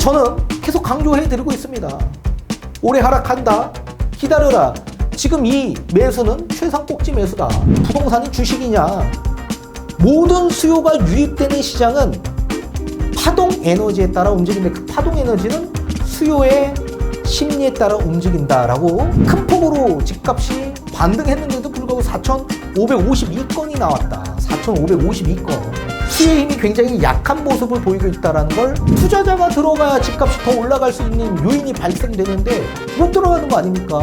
저는 계속 강조해드리고 있습니다. 올해 하락한다. 기다려라. 지금 이 매수는 최상 꼭지 매수다. 부동산이 주식이냐. 모든 수요가 유입되는 시장은 파동 에너지에 따라 움직이는데 그 파동 에너지는 수요의 심리에 따라 움직인다라고 큰 폭으로 집값이 반등했는데도 불구하고 4,552건이 나왔다. 4,552건. 수요의 힘이 굉장히 약한 모습을 보이고 있다는 걸 투자자가 들어가야 집값이 더 올라갈 수 있는 요인이 발생되는데 못 들어가는 거 아닙니까?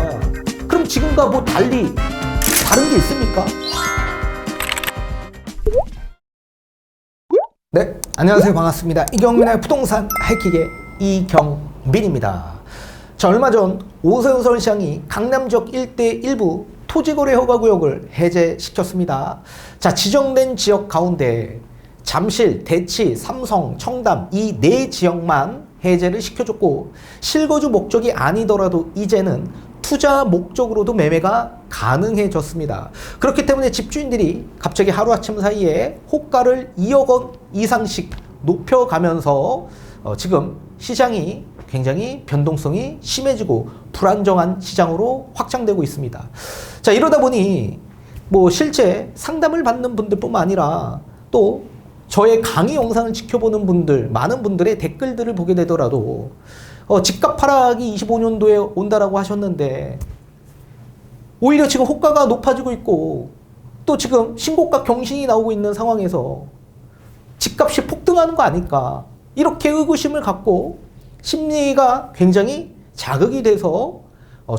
그럼 지금과 뭐 달리 다른 게 있습니까? 네, 안녕하세요. 반갑습니다. 이경민의 부동산 하이킥의 이경민입니다. 자, 얼마 전 오세훈 서울시장이 강남 지역 일대 일부 토지거래 허가구역을 해제시켰습니다. 자, 지정된 지역 가운데 잠실, 대치, 삼성, 청담 이 네 지역만 해제를 시켜줬고 실거주 목적이 아니더라도 이제는 투자 목적으로도 매매가 가능해졌습니다. 그렇기 때문에 집주인들이 갑자기 하루아침 사이에 호가를 2억 원 이상씩 높여가면서 지금 시장이 굉장히 변동성이 심해지고 불안정한 시장으로 확장되고 있습니다. 자, 이러다 보니 뭐 실제 상담을 받는 분들뿐만 아니라 또 저의 강의 영상을 지켜보는 분들, 많은 분들의 댓글들을 보게 되더라도 집값 하락이 25년도에 온다라고 하셨는데 오히려 지금 호가가 높아지고 있고 또 지금 신고가 경신이 나오고 있는 상황에서 집값이 폭등하는 거 아닐까, 이렇게 의구심을 갖고 심리가 굉장히 자극이 돼서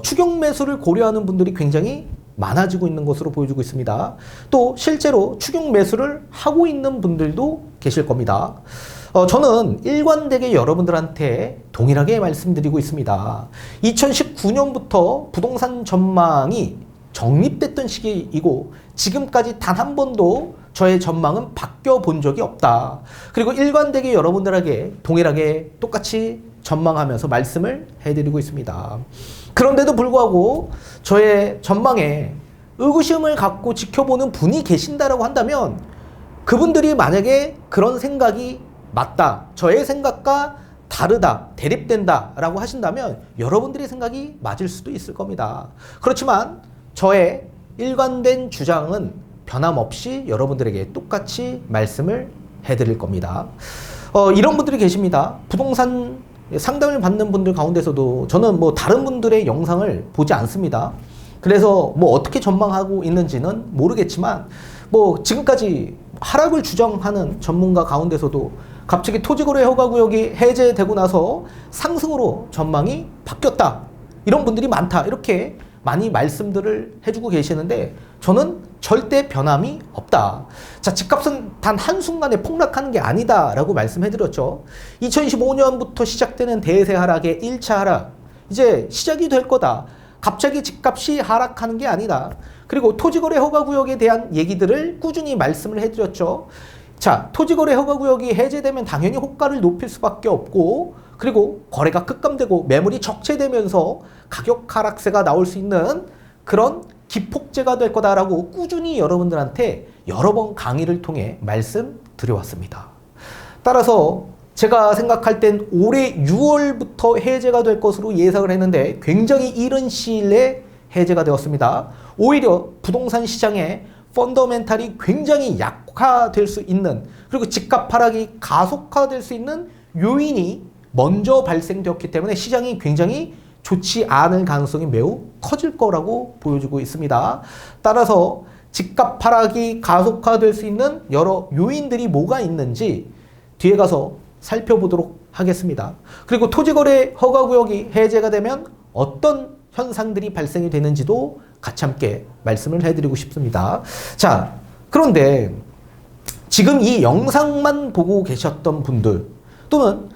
추격 매수를 고려하는 분들이 굉장히 많아지고 있는 것으로 보여지고 있습니다. 또 실제로 추격 매수를 하고 있는 분들도 계실 겁니다. 저는 일관되게 여러분들한테 동일하게 말씀드리고 있습니다. 2019년부터 부동산 전망이 정립됐던 시기이고 지금까지 단 한 번도 저의 전망은 바뀌어 본 적이 없다. 그리고 일관되게 여러분들에게 동일하게 똑같이 전망하면서 말씀을 해드리고 있습니다. 그런데도 불구하고 저의 전망에 의구심을 갖고 지켜보는 분이 계신다라고 한다면 그분들이 만약에 그런 생각이 맞다, 저의 생각과 다르다, 대립된다 라고 하신다면 여러분들의 생각이 맞을 수도 있을 겁니다. 그렇지만 저의 일관된 주장은 변함없이 여러분들에게 똑같이 말씀을 해드릴 겁니다. 이런 분들이 계십니다. 부동산 상담을 받는 분들 가운데서도 저는 뭐 다른 분들의 영상을 보지 않습니다. 그래서 뭐 어떻게 전망하고 있는지는 모르겠지만 뭐 지금까지 하락을 주장하는 전문가 가운데서도 갑자기 토지거래 허가구역이 해제되고 나서 상승으로 전망이 바뀌었다, 이런 분들이 많다, 이렇게 많이 말씀들을 해주고 계시는데 저는 절대 변함이 없다. 자, 집값은 단 한순간에 폭락하는 게 아니다 라고 말씀해드렸죠. 2025년부터 시작되는 대세 하락의 1차 하락, 이제 시작이 될 거다. 갑자기 집값이 하락하는 게 아니다. 그리고 토지거래 허가구역에 대한 얘기들을 꾸준히 말씀을 해드렸죠. 자, 토지거래 허가구역이 해제되면 당연히 호가를 높일 수밖에 없고, 그리고 거래가 급감되고 매물이 적체되면서 가격 하락세가 나올 수 있는 그런 기폭제가 될 거다라고 꾸준히 여러분들한테 여러 번 강의를 통해 말씀드려왔습니다. 따라서 제가 생각할 땐 올해 6월부터 해제가 될 것으로 예상을 했는데 굉장히 이른 시일 내에 해제가 되었습니다. 오히려 부동산 시장의 펀더멘탈이 굉장히 약화될 수 있는, 그리고 집값 하락이 가속화될 수 있는 요인이 먼저 발생되었기 때문에 시장이 굉장히 좋지 않을 가능성이 매우 커질 거라고 보여주고 있습니다. 따라서 집값 하락이 가속화될 수 있는 여러 요인들이 뭐가 있는지 뒤에 가서 살펴보도록 하겠습니다. 그리고 토지거래 허가구역이 해제가 되면 어떤 현상들이 발생이 되는지도 같이 함께 말씀을 해드리고 싶습니다. 자, 그런데 지금 이 영상만 보고 계셨던 분들 또는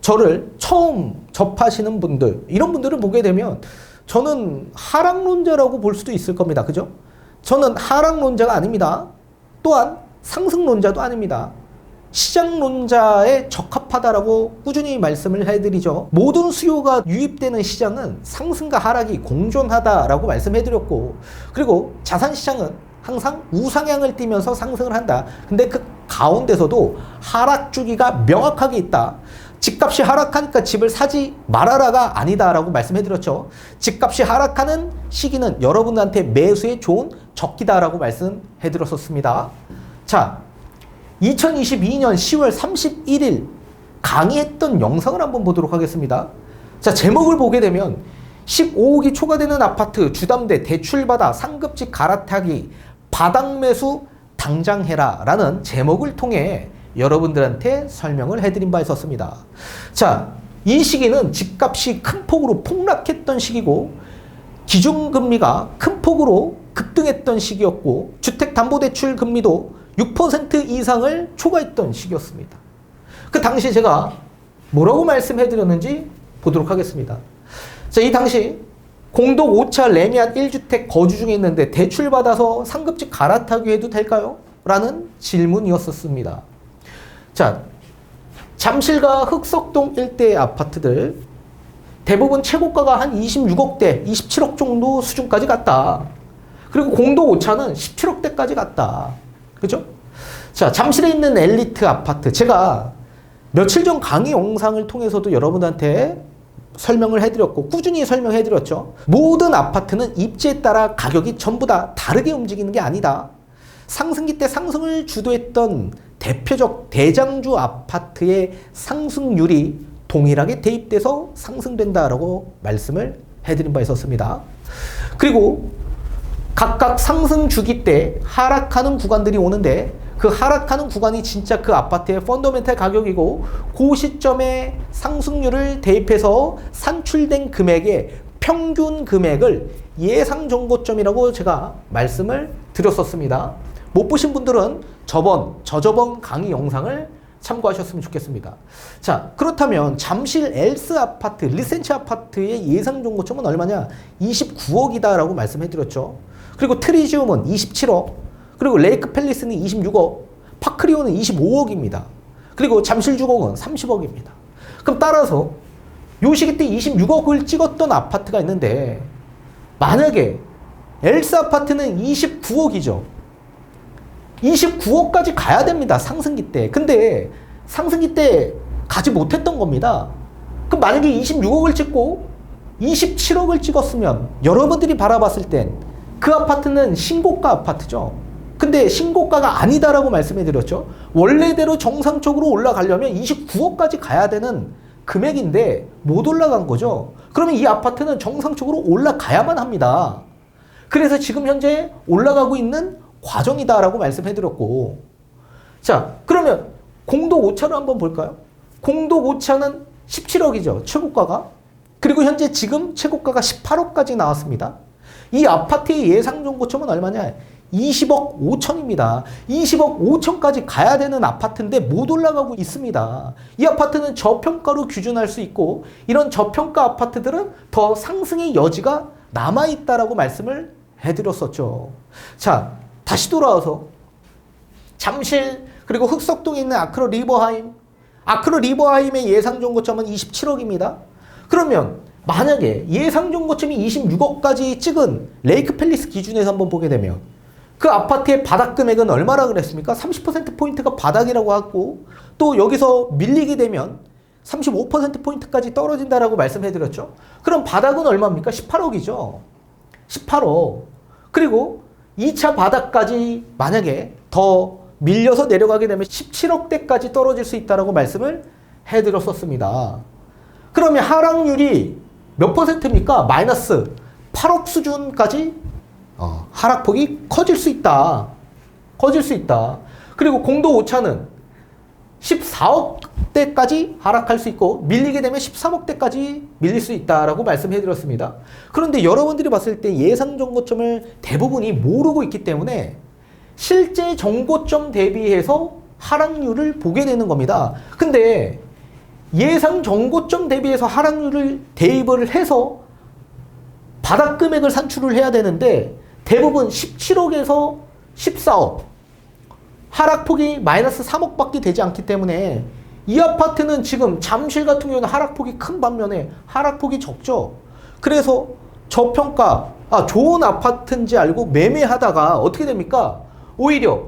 저를 처음 접하시는 분들, 이런 분들을 보게 되면 저는 하락론자라고 볼 수도 있을 겁니다. 그죠? 저는 하락론자가 아닙니다. 또한 상승론자도 아닙니다. 시장론자에 적합하다라고 꾸준히 말씀을 해드리죠. 모든 수요가 유입되는 시장은 상승과 하락이 공존하다라고 말씀해드렸고, 그리고 자산시장은 항상 우상향을 띠면서 상승을 한다. 근데 그 가운데서도 하락 주기가 명확하게 있다. 집값이 하락하니까 집을 사지 말아라가 아니다라고 말씀해드렸죠. 집값이 하락하는 시기는 여러분들한테 매수에 좋은 적기다라고 말씀해드렸었습니다. 자, 2022년 10월 31일 강의했던 영상을 한번 보도록 하겠습니다. 자, 제목을 보게 되면 15억이 초과되는 아파트 주담대 대출받아 상급지 갈아타기 바닥 매수 당장 해라 라는 제목을 통해 여러분들한테 설명을 해드린 바 있었습니다. 자, 이 시기는 집값이 큰 폭으로 폭락했던 시기고 기준금리가 큰 폭으로 급등했던 시기였고 주택담보대출 금리도 6% 이상을 초과했던 시기였습니다. 그 당시 제가 뭐라고 말씀해드렸는지 보도록 하겠습니다. 자, 이 당시 공동 5차 레미안 1주택 거주 중에 있는데 대출받아서 상급지 갈아타기 해도 될까요? 라는 질문이었었습니다. 자, 잠실과 흑석동 일대의 아파트들 대부분 최고가가 한 26억대, 27억 정도 수준까지 갔다. 그리고 공동 5차는 17억대까지 갔다. 그죠? 자, 잠실에 있는 엘리트 아파트. 제가 며칠 전 강의 영상을 통해서도 여러분한테 설명을 해드렸고 꾸준히 설명해드렸죠. 모든 아파트는 입지에 따라 가격이 전부 다 다르게 움직이는 게 아니다. 상승기 때 상승을 주도했던 대표적 대장주 아파트의 상승률이 동일하게 대입돼서 상승된다라고 말씀을 해드린 바 있었습니다. 그리고 각각 상승 주기 때 하락하는 구간들이 오는데 그 하락하는 구간이 진짜 그 아파트의 펀더멘탈 가격이고 그 시점에 상승률을 대입해서 산출된 금액의 평균 금액을 예상 정고점이라고 제가 말씀을 드렸었습니다. 못 보신 분들은 저저번 강의 영상을 참고하셨으면 좋겠습니다. 자, 그렇다면 잠실 엘스 아파트, 리센치 아파트의 예상 정고점은 얼마냐? 29억이다 라고 말씀해드렸죠. 그리고 트리지움은 27억, 그리고 레이크 팰리스는 26억, 파크리오는 25억입니다. 그리고 잠실 주공은 30억입니다. 그럼 따라서 요 시기 때 26억을 찍었던 아파트가 있는데 만약에 엘스 아파트는 29억이죠. 29억까지 가야 됩니다. 상승기 때. 근데 상승기 때 가지 못했던 겁니다. 그럼 만약에 26억을 찍고 27억을 찍었으면 여러분들이 바라봤을 땐 그 아파트는 신고가 아파트죠. 근데 신고가가 아니다라고 말씀해 드렸죠. 원래대로 정상적으로 올라가려면 29억까지 가야 되는 금액인데 못 올라간 거죠. 그러면 이 아파트는 정상적으로 올라가야만 합니다. 그래서 지금 현재 올라가고 있는 과정이다라고 말씀해 드렸고, 자, 그러면 공동 5차를 한번 볼까요? 공동 5차는 17억이죠. 최고가가. 그리고 현재 지금 최고가가 18억까지 나왔습니다. 이 아파트의 예상 정고점은 얼마냐? 20억 5천입니다. 20억 5천까지 가야 되는 아파트인데 못 올라가고 있습니다. 이 아파트는 저평가로 규준할 수 있고 이런 저평가 아파트들은 더 상승의 여지가 남아있다라고 말씀을 해드렸었죠. 자, 다시 돌아와서 잠실 그리고 흑석동에 있는 아크로 리버하임. 아크로 리버하임의 예상 정고점은 27억입니다. 그러면 만약에 예상 정고점이 26억까지 찍은 레이크 팰리스 기준에서 한번 보게 되면 그 아파트의 바닥 금액은 얼마나 그랬습니까? 30%포인트가 바닥이라고 하고 또 여기서 밀리게 되면 35%포인트까지 떨어진다라고 말씀해드렸죠. 그럼 바닥은 얼마입니까? 18억이죠. 18억. 그리고 2차 바닥까지 만약에 더 밀려서 내려가게 되면 17억대까지 떨어질 수 있다라고 말씀을 해드렸었습니다. 그러면 하락률이 몇 퍼센트입니까? 마이너스 8억 수준까지 하락폭이 커질 수 있다. 커질 수 있다. 그리고 공동 5차는 14억대까지 하락할 수 있고 밀리게 되면 13억대까지 밀릴 수 있다라고 말씀해드렸습니다. 그런데 여러분들이 봤을 때 예상 정고점을 대부분이 모르고 있기 때문에 실제 정고점 대비해서 하락률을 보게 되는 겁니다. 근데 예상 정고점 대비해서 하락률을 대입을 해서 바닥 금액을 산출을 해야 되는데 대부분 17억에서 14억 하락폭이 마이너스 3억밖에 되지 않기 때문에 이 아파트는 지금 잠실 같은 경우는 하락폭이 큰 반면에 하락폭이 적죠. 그래서 저평가 좋은 아파트인지 알고 매매하다가 어떻게 됩니까? 오히려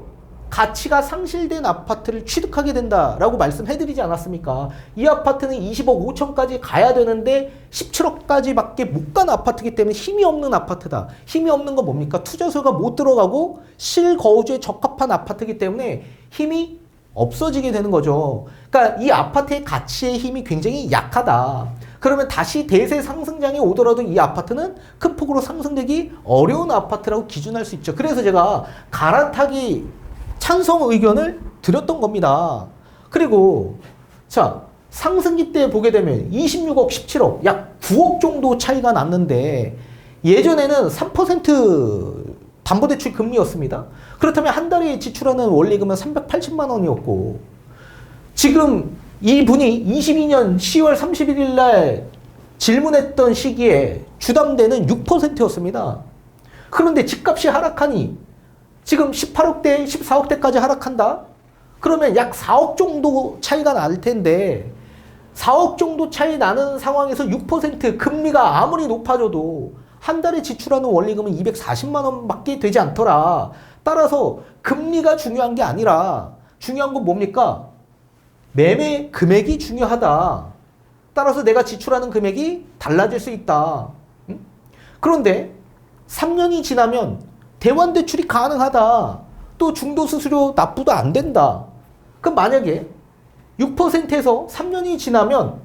가치가 상실된 아파트를 취득하게 된다라고 말씀해드리지 않았습니까? 이 아파트는 20억 5천까지 가야 되는데 17억까지밖에 못 간 아파트이기 때문에 힘이 없는 아파트다. 힘이 없는 건 뭡니까? 투자수가 못 들어가고 실거주에 적합한 아파트이기 때문에 힘이 없어지게 되는 거죠. 그러니까 이 아파트의 가치의 힘이 굉장히 약하다. 그러면 다시 대세 상승장이 오더라도 이 아파트는 큰 폭으로 상승되기 어려운 아파트라고 기준할 수 있죠. 그래서 제가 갈아타기 찬성 의견을 드렸던 겁니다. 그리고 자, 상승기 때 보게 되면 26억, 17억, 약 9억 정도 차이가 났는데 예전에는 3% 담보대출 금리였습니다. 그렇다면 한 달에 지출하는 원리금은 380만 원이었고 지금 이분이 22년 10월 31일 날 질문했던 시기에 주담대는 6%였습니다. 그런데 집값이 하락하니 지금 18억대, 14억대까지 하락한다? 그러면 약 4억 정도 차이가 날 텐데 4억 정도 차이 나는 상황에서 6% 금리가 아무리 높아져도 한 달에 지출하는 원리금은 240만 원밖에 되지 않더라. 따라서 금리가 중요한 게 아니라 중요한 건 뭡니까? 매매 금액이 중요하다. 따라서 내가 지출하는 금액이 달라질 수 있다. 응? 그런데 3년이 지나면 대환대출이 가능하다. 또 중도수수료 납부도 안 된다. 그럼 만약에 6%에서 3년이 지나면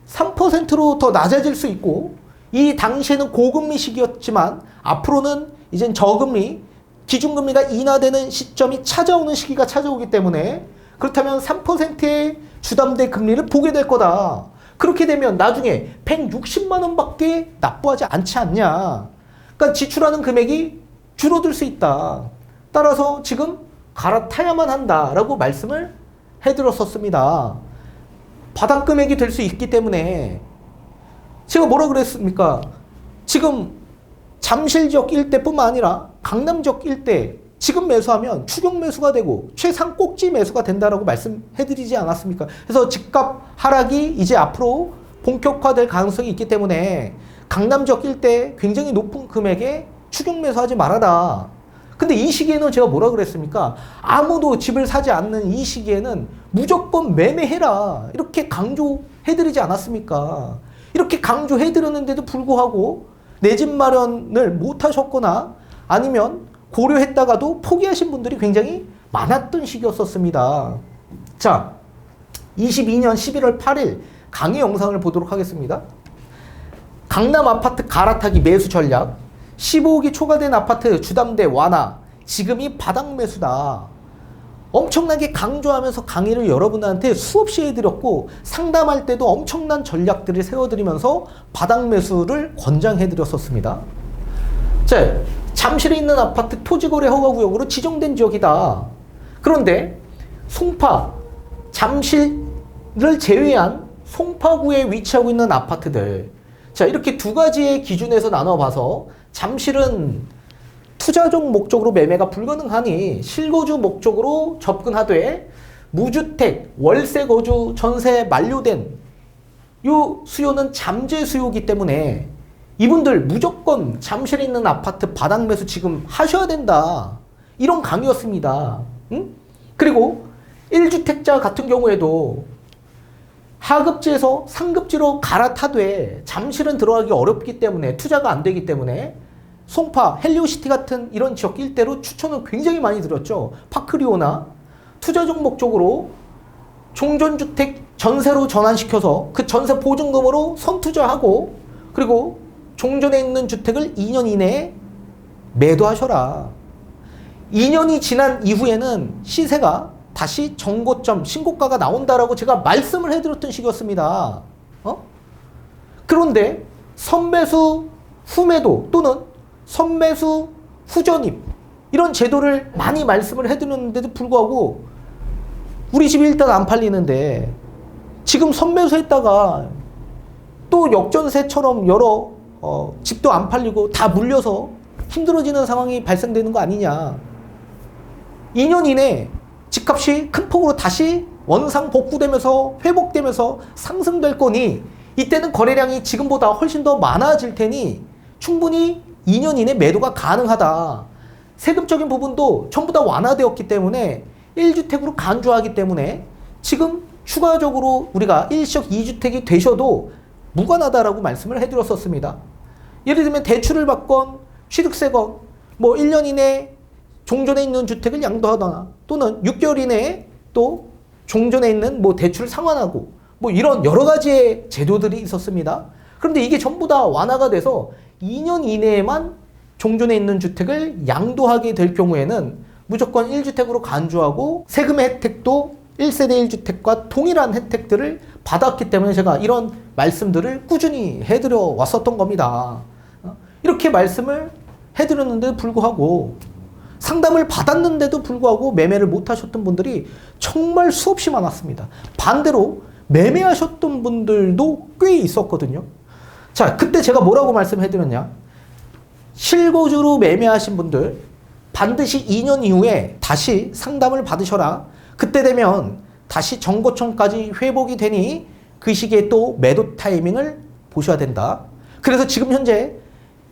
3%로 더 낮아질 수 있고 이 당시에는 고금리 시기였지만 앞으로는 이젠 저금리, 기준금리가 인하되는 시점이 찾아오는 시기가 찾아오기 때문에 그렇다면 3%의 주담대 금리를 보게 될 거다. 그렇게 되면 나중에 160만 원밖에 납부하지 않지 않냐. 그러니까 지출하는 금액이 줄어들 수 있다. 따라서 지금 갈아타야만 한다라고 말씀을 해드렸었습니다. 바닥 금액이 될 수 있기 때문에 제가 뭐라 그랬습니까? 지금 잠실 지역 일대뿐만 아니라 강남 지역 일대 지금 매수하면 추격 매수가 되고 최상 꼭지 매수가 된다라고 말씀해드리지 않았습니까? 그래서 집값 하락이 이제 앞으로 본격화될 가능성이 있기 때문에 강남 지역 일대 굉장히 높은 금액에 추격 매수하지 말아라. 근데 이 시기에는 제가 뭐라 그랬습니까? 아무도 집을 사지 않는 이 시기에는 무조건 매매해라. 이렇게 강조해드리지 않았습니까? 이렇게 강조해드렸는데도 불구하고 내 집 마련을 못하셨거나 아니면 고려했다가도 포기하신 분들이 굉장히 많았던 시기였었습니다. 자, 22년 11월 8일 강의 영상을 보도록 하겠습니다. 강남 아파트 갈아타기 매수 전략, 15억이 초과된 아파트 주담대 완화, 지금이 바닥 매수다. 엄청나게 강조하면서 강의를 여러분한테 수없이 해드렸고 상담할 때도 엄청난 전략들을 세워드리면서 바닥 매수를 권장해드렸었습니다. 자, 잠실에 있는 아파트 토지거래 허가구역으로 지정된 지역이다. 그런데 송파, 잠실을 제외한 송파구에 위치하고 있는 아파트들, 자, 이렇게 두 가지의 기준에서 나눠봐서 잠실은 투자적 목적으로 매매가 불가능하니 실거주 목적으로 접근하되 무주택, 월세 거주, 전세 만료된 요 수요는 잠재 수요이기 때문에 이분들 무조건 잠실에 있는 아파트 바닥 매수 지금 하셔야 된다. 이런 강의였습니다. 응? 그리고 1주택자 같은 경우에도 하급지에서 상급지로 갈아타되 잠실은 들어가기 어렵기 때문에 투자가 안 되기 때문에 송파, 헬리오시티 같은 이런 지역 일대로 추천을 굉장히 많이 드렸죠. 파크리오나 투자적 목적으로 종전주택 전세로 전환시켜서 그 전세 보증금으로 선투자하고 그리고 종전에 있는 주택을 2년 이내에 매도하셔라. 2년이 지난 이후에는 시세가 다시 정고점, 신고가가 나온다라고 제가 말씀을 해드렸던 시기였습니다. 그런데 선매수 후매도 또는 선매수 후전입 이런 제도를 많이 말씀을 해드렸는데도 불구하고 우리 집이 일단 안 팔리는데 지금 선매수했다가 또 역전세처럼 여러 집도 안 팔리고 다 물려서 힘들어지는 상황이 발생되는 거 아니냐. 2년 이내 집값이 큰 폭으로 다시 원상 복구되면서 회복되면서 상승될 거니 이때는 거래량이 지금보다 훨씬 더 많아질 테니 충분히 2년 이내 매도가 가능하다. 세금적인 부분도 전부 다 완화되었기 때문에 1주택으로 간주하기 때문에 지금 추가적으로 우리가 일시적 2주택이 되셔도 무관하다라고 말씀을 해드렸었습니다. 예를 들면 대출을 받건 취득세건 뭐 1년 이내 종전에 있는 주택을 양도하거나 또는 6개월 이내에 또 종전에 있는 뭐 대출을 상환하고 뭐 이런 여러 가지의 제도들이 있었습니다. 그런데 이게 전부 다 완화가 돼서 2년 이내에만 종전에 있는 주택을 양도하게 될 경우에는 무조건 1주택으로 간주하고 세금의 혜택도 1세대 1주택과 동일한 혜택들을 받았기 때문에 제가 이런 말씀들을 꾸준히 해드려 왔었던 겁니다. 이렇게 말씀을 해드렸는데도 불구하고 상담을 받았는데도 불구하고 매매를 못 하셨던 분들이 정말 수없이 많았습니다. 반대로 매매하셨던 분들도 꽤 있었거든요. 자, 그때 제가 뭐라고 말씀해드렸냐? 실거주로 매매하신 분들 반드시 2년 이후에 다시 상담을 받으셔라. 그때 되면 다시 정거청까지 회복이 되니 그 시기에 또 매도 타이밍을 보셔야 된다. 그래서 지금 현재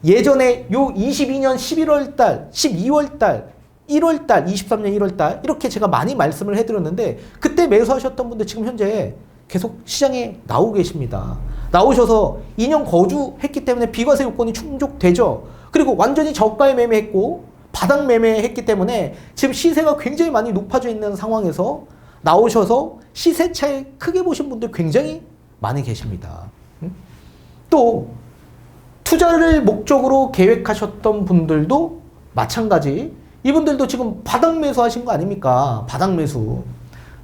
예전에 요 22년 11월 달, 12월 달, 1월 달, 23년 1월 달 이렇게 제가 많이 말씀을 해드렸는데 그때 매수하셨던 분들 지금 현재 계속 시장에 나오고 계십니다. 나오셔서 2년 거주했기 때문에 비과세 요건이 충족되죠. 그리고 완전히 저가에 매매했고 바닥 매매했기 때문에 지금 시세가 굉장히 많이 높아져 있는 상황에서 나오셔서 시세 차이 크게 보신 분들 굉장히 많이 계십니다. 또 투자를 목적으로 계획하셨던 분들도 마찬가지. 이분들도 지금 바닥 매수하신 거 아닙니까? 바닥 매수.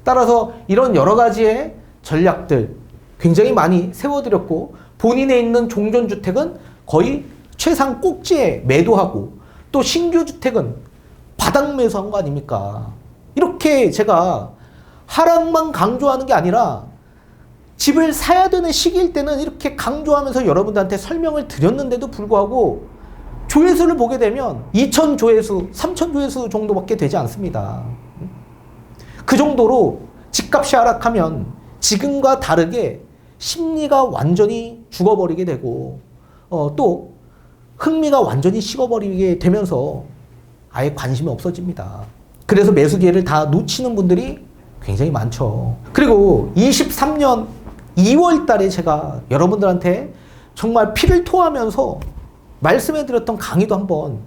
따라서 이런 여러 가지의 전략들 굉장히 많이 세워드렸고 본인에 있는 종전주택은 거의 최상 꼭지에 매도하고 또 신규 주택은 바닥 매수한 거 아닙니까? 이렇게 제가 하락만 강조하는 게 아니라 집을 사야 되는 시기일 때는 이렇게 강조하면서 여러분들한테 설명을 드렸는데도 불구하고 조회수를 보게 되면 2,000 조회수, 3,000 조회수 정도밖에 되지 않습니다. 그 정도로 집값이 하락하면 지금과 다르게 심리가 완전히 죽어버리게 되고 또 흥미가 완전히 식어버리게 되면서 아예 관심이 없어집니다. 그래서 매수 기회를 다 놓치는 분들이 굉장히 많죠. 그리고 23년 2월 달에 제가 여러분들한테 정말 피를 토하면서 말씀해드렸던 강의도 한번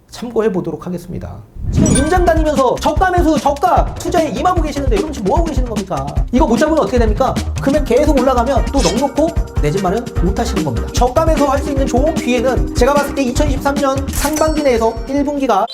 참고해 보도록 하겠습니다. 지금 임장 다니면서 저가 매수, 저가 투자에 임하고 계시는데 여러분 지금 뭐하고 계시는 겁니까? 이거 못 잡으면 어떻게 됩니까? 금액 계속 올라가면 또 넉넉고 내 집 마련 못 하시는 겁니다. 저가 매수 할 수 있는 좋은 기회는 제가 봤을 때 2023년 상반기 내에서 1분기가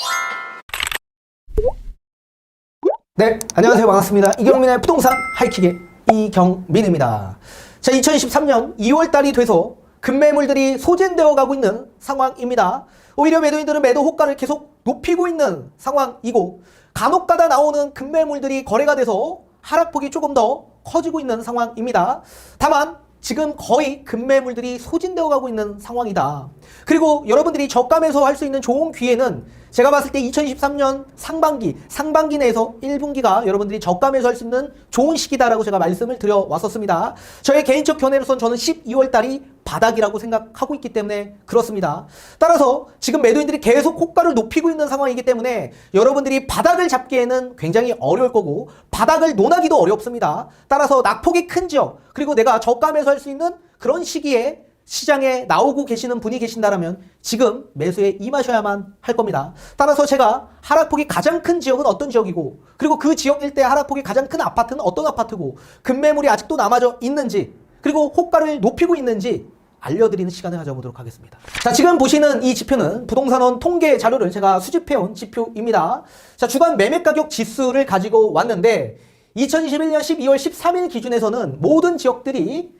네, 안녕하세요. 반갑습니다. 이경민의 부동산 하이킥의 이경민입니다. 자, 2023년 2월 달이 돼서 급매물들이 소진되어 가고 있는 상황입니다. 오히려 매도인들은 매도 호가를 계속 높이고 있는 상황이고 간혹가다 나오는 급매물들이 거래가 돼서 하락폭이 조금 더 커지고 있는 상황입니다. 다만 지금 거의 급매물들이 소진되어 가고 있는 상황이다. 그리고 여러분들이 저가 매수할 수 있는 좋은 기회는 제가 봤을 때 2023년 상반기 내에서 1분기가 여러분들이 저가 매수할 수 있는 좋은 시기다라고 제가 말씀을 드려 왔었습니다. 저의 개인적 견해로선 저는 12월 달이 바닥이라고 생각하고 있기 때문에 그렇습니다. 따라서 지금 매도인들이 계속 호가를 높이고 있는 상황이기 때문에 여러분들이 바닥을 잡기에는 굉장히 어려울 거고 바닥을 논하기도 어렵습니다. 따라서 낙폭이 큰 지역 그리고 내가 저가 매수할 수 있는 그런 시기에 시장에 나오고 계시는 분이 계신다면 지금 매수에 임하셔야만 할 겁니다. 따라서 제가 하락폭이 가장 큰 지역은 어떤 지역이고 그리고 그 지역 일대 하락폭이 가장 큰 아파트는 어떤 아파트고 급매물이 아직도 남아져 있는지 그리고 호가를 높이고 있는지 알려드리는 시간을 가져보도록 하겠습니다. 자, 지금 보시는 이 지표는 부동산원 통계 자료를 제가 수집해온 지표입니다. 자, 주간 매매가격 지수를 가지고 왔는데 2021년 12월 13일 기준에서는 모든 지역들이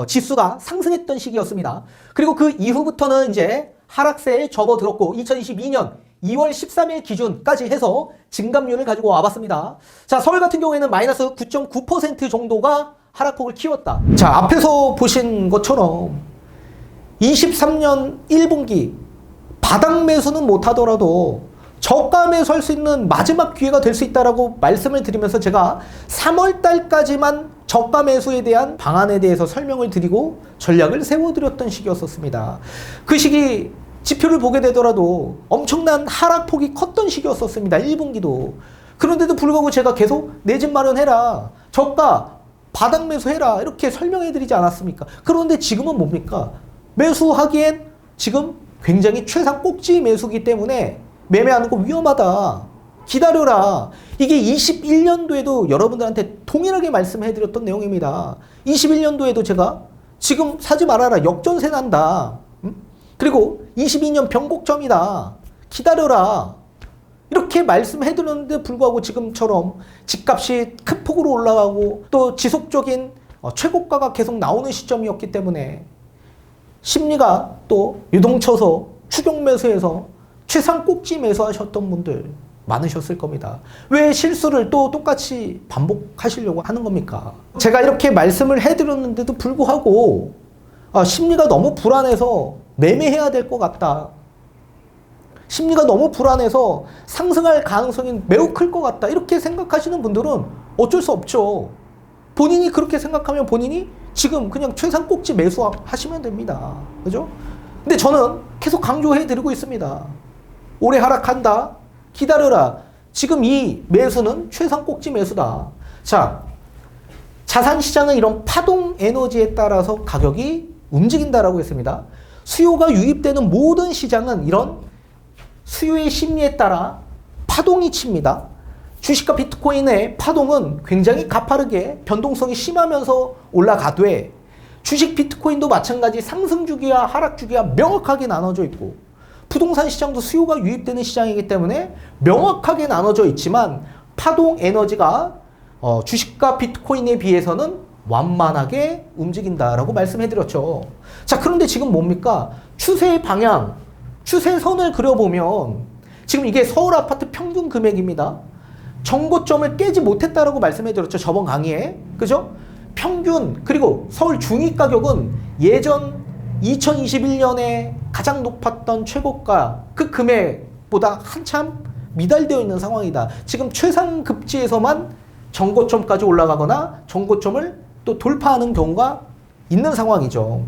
지수가 상승했던 시기였습니다. 그리고 그 이후부터는 이제 하락세에 접어들었고 2022년 2월 13일 기준까지 해서 증감률을 가지고 와봤습니다. 자, 서울 같은 경우에는 마이너스 9.9% 정도가 하락폭을 키웠다. 자, 앞에서 보신 것처럼 23년 1분기 바닥 매수는 못하더라도 저가 매수할 수 있는 마지막 기회가 될 수 있다라고 말씀을 드리면서 제가 3월 달까지만 저가 매수에 대한 방안에 대해서 설명을 드리고 전략을 세워드렸던 시기였었습니다. 그 시기 지표를 보게 되더라도 엄청난 하락폭이 컸던 시기였었습니다. 1분기도. 그런데도 불구하고 제가 계속 내 집 마련해라. 저가 바닥 매수해라. 이렇게 설명해 드리지 않았습니까? 그런데 지금은 뭡니까? 매수하기엔 지금 굉장히 최상 꼭지 매수기 때문에 매매하는 거 위험하다. 기다려라. 이게 21년도에도 여러분들한테 동일하게 말씀해 드렸던 내용입니다. 21년도에도 제가 지금 사지 말아라. 역전세 난다. 그리고 22년 변곡점이다. 기다려라. 이렇게 말씀해 드렸는데 불구하고 지금처럼 집값이 큰 폭으로 올라가고 또 지속적인 최고가가 계속 나오는 시점이었기 때문에 심리가 또 유동쳐서 추격 매수해서 최상 꼭지 매수하셨던 분들 많으셨을 겁니다. 왜 실수를 또 똑같이 반복하시려고 하는 겁니까? 제가 이렇게 말씀을 해드렸는데도 불구하고 심리가 너무 불안해서 매매해야 될 것 같다. 심리가 너무 불안해서 상승할 가능성이 매우 클 것 같다. 이렇게 생각하시는 분들은 어쩔 수 없죠. 본인이 그렇게 생각하면 본인이 지금 그냥 최상 꼭지 매수하시면 됩니다. 그죠? 근데 저는 계속 강조해 드리고 있습니다. 올해 하락한다. 기다려라. 지금 이 매수는 최상 꼭지 매수다. 자, 자산시장은 이런 파동 에너지에 따라서 가격이 움직인다라고 했습니다. 수요가 유입되는 모든 시장은 이런 수요의 심리에 따라 파동이 칩니다. 주식과 비트코인의 파동은 굉장히 가파르게 변동성이 심하면서 올라가되 주식 비트코인도 마찬가지 상승 주기와 하락 주기가 명확하게 나눠져 있고 부동산 시장도 수요가 유입되는 시장이기 때문에 명확하게 나눠져 있지만 파동 에너지가 주식과 비트코인에 비해서는 완만하게 움직인다라고 말씀해드렸죠. 자, 그런데 지금 뭡니까? 추세의 방향, 추세선을 그려보면 지금 이게 서울 아파트 평균 금액입니다. 정고점을 깨지 못했다라고 말씀해드렸죠. 저번 강의에. 그죠? 평균, 그리고 서울 중위가격은 예전 2021년에 가장 높았던 최고가 그 금액보다 한참 미달되어 있는 상황이다. 지금 최상급지에서만 정고점까지 올라가거나 정고점을 또 돌파하는 경우가 있는 상황이죠.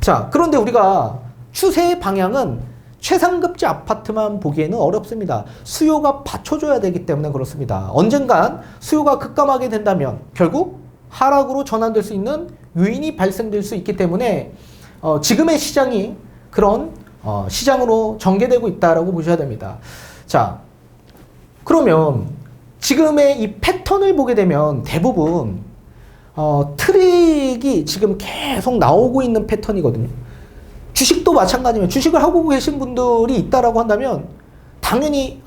자, 그런데 우리가 추세의 방향은 최상급지 아파트만 보기에는 어렵습니다. 수요가 받쳐줘야 되기 때문에 그렇습니다. 언젠간 수요가 급감하게 된다면 결국 하락으로 전환될 수 있는 요인이 발생될 수 있기 때문에 지금의 시장이 그런 시장으로 전개되고 있다라고 보셔야 됩니다. 자, 그러면 지금의 이 패턴을 보게 되면 대부분 트릭이 지금 계속 나오고 있는 패턴이거든요. 주식도 마찬가지면 주식을 하고 계신 분들이 있다라고 한다면 당연히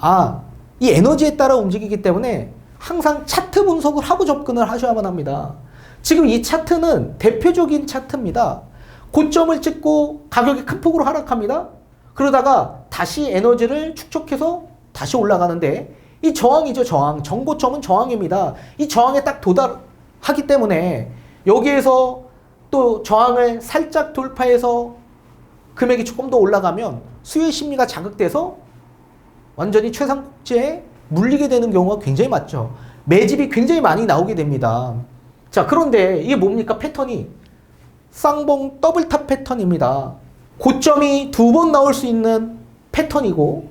이 에너지에 따라 움직이기 때문에 항상 차트 분석을 하고 접근을 하셔야만 합니다. 지금 이 차트는 대표적인 차트입니다. 고점을 찍고 가격이 큰 폭으로 하락합니다. 그러다가 다시 에너지를 축적해서 다시 올라가는데 이 저항이죠, 저항. 정고점은 저항입니다. 이 저항에 딱 도달하기 때문에 여기에서 또 저항을 살짝 돌파해서 금액이 조금 더 올라가면 수요의 심리가 자극돼서 완전히 최상꼭지에 물리게 되는 경우가 굉장히 많죠. 매집이 굉장히 많이 나오게 됩니다. 자, 그런데 이게 뭡니까? 패턴이 쌍봉 더블탑 패턴입니다. 고점이 두 번 나올 수 있는 패턴이고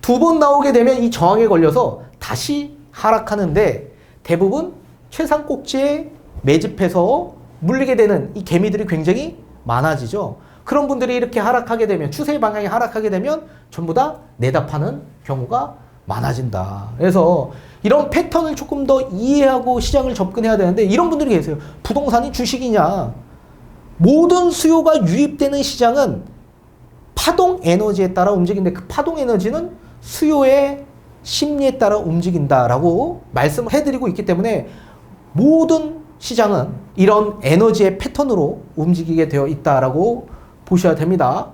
두 번 나오게 되면 이 저항에 걸려서 다시 하락하는데 대부분 최상 꼭지에 매집해서 물리게 되는 이 개미들이 굉장히 많아지죠. 그런 분들이 이렇게 하락하게 되면 추세의 방향이 하락하게 되면 전부 다 내다파는 경우가 많아진다. 그래서 이런 패턴을 조금 더 이해하고 시장을 접근해야 되는데 이런 분들이 계세요. 부동산이 주식이냐? 모든 수요가 유입되는 시장은 파동 에너지에 따라 움직이는데 그 파동 에너지는 수요의 심리에 따라 움직인다라고 말씀을 해드리고 있기 때문에 모든 시장은 이런 에너지의 패턴으로 움직이게 되어 있다라고 보셔야 됩니다.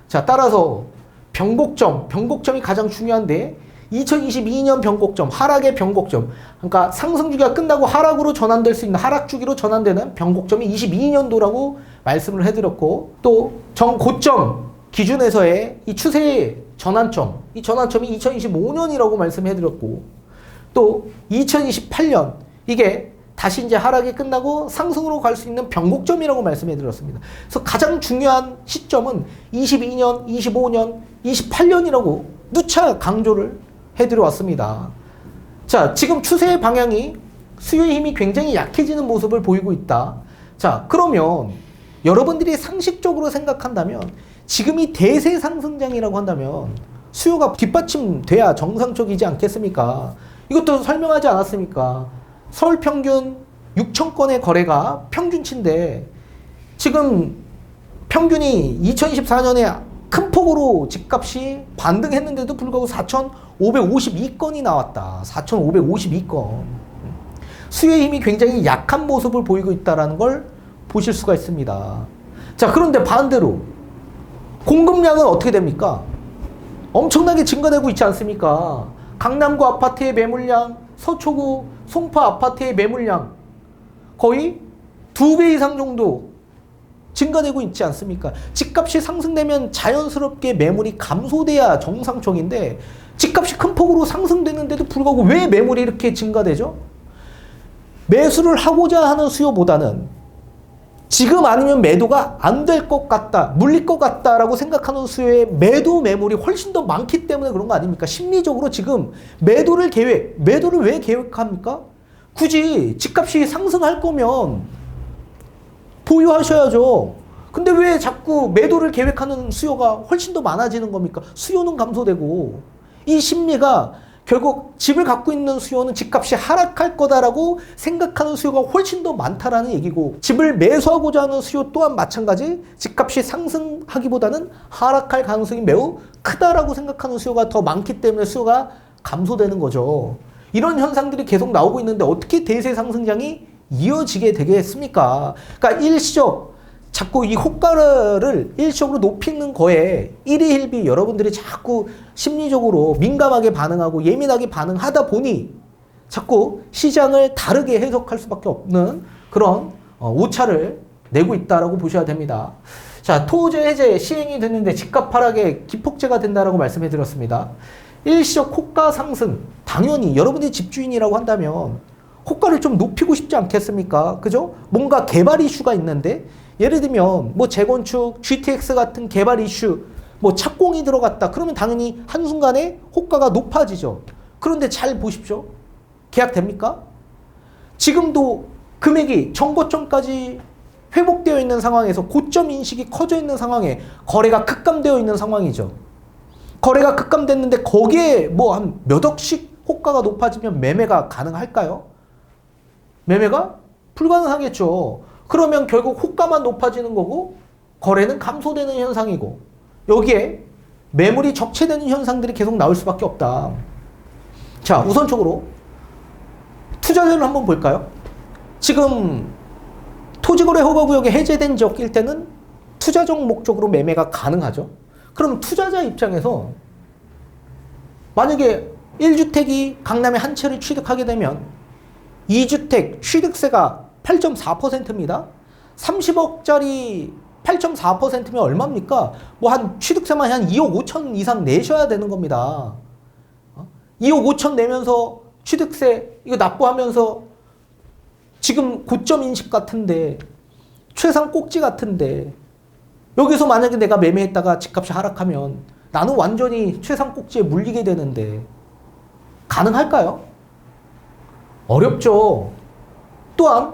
자, 따라서 변곡점이 가장 중요한데 2022년 변곡점, 하락의 변곡점, 그러니까 상승 주기가 끝나고 하락으로 전환될 수 있는 하락 주기로 전환되는 변곡점이 22년도라고 말씀을 해드렸고 또 정고점 기준에서의 이 추세의 전환점, 이 전환점이 2025년이라고 말씀해드렸고 또 2028년 이게 다시 이제 하락이 끝나고 상승으로 갈 수 있는 변곡점이라고 말씀해 드렸습니다. 그래서 가장 중요한 시점은 22년, 25년, 28년이라고 누차 강조를 해드려 왔습니다. 자, 지금 추세의 방향이 수요의 힘이 굉장히 약해지는 모습을 보이고 있다. 자, 그러면 여러분들이 상식적으로 생각한다면 지금이 대세 상승장이라고 한다면 수요가 뒷받침돼야 정상적이지 않겠습니까? 이것도 설명하지 않았습니까? 서울 평균 6천 건의 거래가 평균치인데 지금 평균이 2024년에 큰 폭으로 집값이 반등했는데도 불구하고 4,552건이 나왔다. 4,552건. 수요의 힘이 굉장히 약한 모습을 보이고 있다는 걸 보실 수가 있습니다. 자, 그런데 반대로 공급량은 어떻게 됩니까? 엄청나게 증가되고 있지 않습니까? 강남구 아파트의 매물량, 서초구, 송파 아파트의 매물량 거의 2배 이상 정도 증가되고 있지 않습니까? 집값이 상승되면 자연스럽게 매물이 감소돼야 정상적인데 집값이 큰 폭으로 상승되는데도 불구하고 왜 매물이 이렇게 증가되죠? 매수를 하고자 하는 수요보다는 지금 아니면 매도가 안 될 것 같다, 물릴 것 같다라고 생각하는 수요의 매도 매물이 훨씬 더 많기 때문에 그런 거 아닙니까? 심리적으로 지금 매도를 왜 계획합니까? 굳이 집값이 상승할 거면 보유하셔야죠. 근데 왜 자꾸 매도를 계획하는 수요가 훨씬 더 많아지는 겁니까? 수요는 감소되고 이 심리가 결국 집을 갖고 있는 수요는 집값이 하락할 거다라고 생각하는 수요가 훨씬 더 많다라는 얘기고 집을 매수하고자 하는 수요 또한 마찬가지 집값이 상승하기보다는 하락할 가능성이 매우 크다라고 생각하는 수요가 더 많기 때문에 수요가 감소되는 거죠. 이런 현상들이 계속 나오고 있는데 어떻게 대세 상승장이 이어지게 되겠습니까? 그러니까 일시적 자꾸 이 호가를 일시적으로 높이는 거에 일희일비 여러분들이 자꾸 심리적으로 민감하게 반응하고 예민하게 반응하다 보니 자꾸 시장을 다르게 해석할 수밖에 없는 그런 오차를 내고 있다라고 보셔야 됩니다. 자, 토제 해제 시행이 됐는데 집값 하락에 기폭제가 된다라고 말씀해 드렸습니다. 일시적 호가 상승, 당연히 여러분들이 집주인이라고 한다면 호가를 좀 높이고 싶지 않겠습니까? 그죠? 뭔가 개발 이슈가 있는데 예를 들면 뭐 재건축, GTX 같은 개발 이슈, 뭐 착공이 들어갔다. 그러면 당연히 한순간에 호가가 높아지죠. 그런데 잘 보십시오. 계약됩니까? 지금도 금액이 정고점까지 회복되어 있는 상황에서 고점 인식이 커져 있는 상황에 거래가 급감되어 있는 상황이죠. 거래가 급감됐는데 거기에 뭐 한 몇 억씩 호가가 높아지면 매매가 가능할까요? 매매가 불가능하겠죠. 그러면 결국 호가만 높아지는 거고 거래는 감소되는 현상이고 여기에 매물이 적체되는 현상들이 계속 나올 수밖에 없다. 자, 우선적으로 투자자를 한번 볼까요? 지금 토지거래 허가구역이 해제된 지역일 때는 투자적 목적으로 매매가 가능하죠. 그럼 투자자 입장에서 만약에 1주택이 강남에 한 채를 취득하게 되면 2주택 취득세가 8.4%입니다. 30억짜리 8.4%면 얼마입니까? 뭐 한 취득세만 한 2억 5천 이상 내셔야 되는 겁니다. 2억 5천 내면서 취득세 이거 납부하면서 지금 고점 인식 같은데 최상 꼭지 같은데 여기서 만약에 내가 매매했다가 집값이 하락하면 나는 완전히 최상 꼭지에 물리게 되는데 가능할까요? 어렵죠. 또한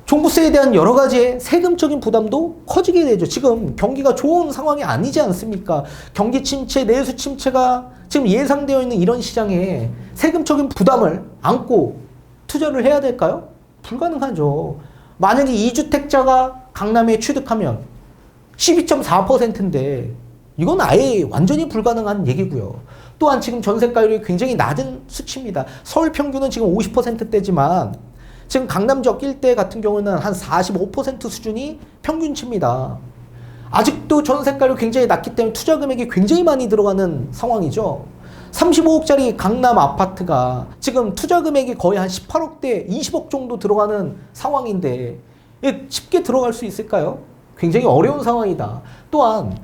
종부세에 대한 여러 가지의 세금적인 부담도 커지게 되죠. 지금 경기가 좋은 상황이 아니지 않습니까? 경기 침체, 내수 침체가 지금 예상되어 있는 이런 시장에 세금적인 부담을 안고 투자를 해야 될까요? 불가능하죠. 만약에 2주택자가 강남에 취득하면 12.4%인데 이건 아예 완전히 불가능한 얘기고요. 또한 지금 전세가율이 굉장히 낮은 수치입니다. 서울 평균은 지금 50%대지만 지금 강남 지역 일대 같은 경우는 한 45% 수준이 평균치입니다. 아직도 전세가율이 굉장히 낮기 때문에 투자 금액이 굉장히 많이 들어가는 상황이죠. 35억짜리 강남 아파트가 지금 투자 금액이 거의 한 18억대, 20억 정도 들어가는 상황인데 쉽게 들어갈 수 있을까요? 굉장히 어려운 상황이다. 또한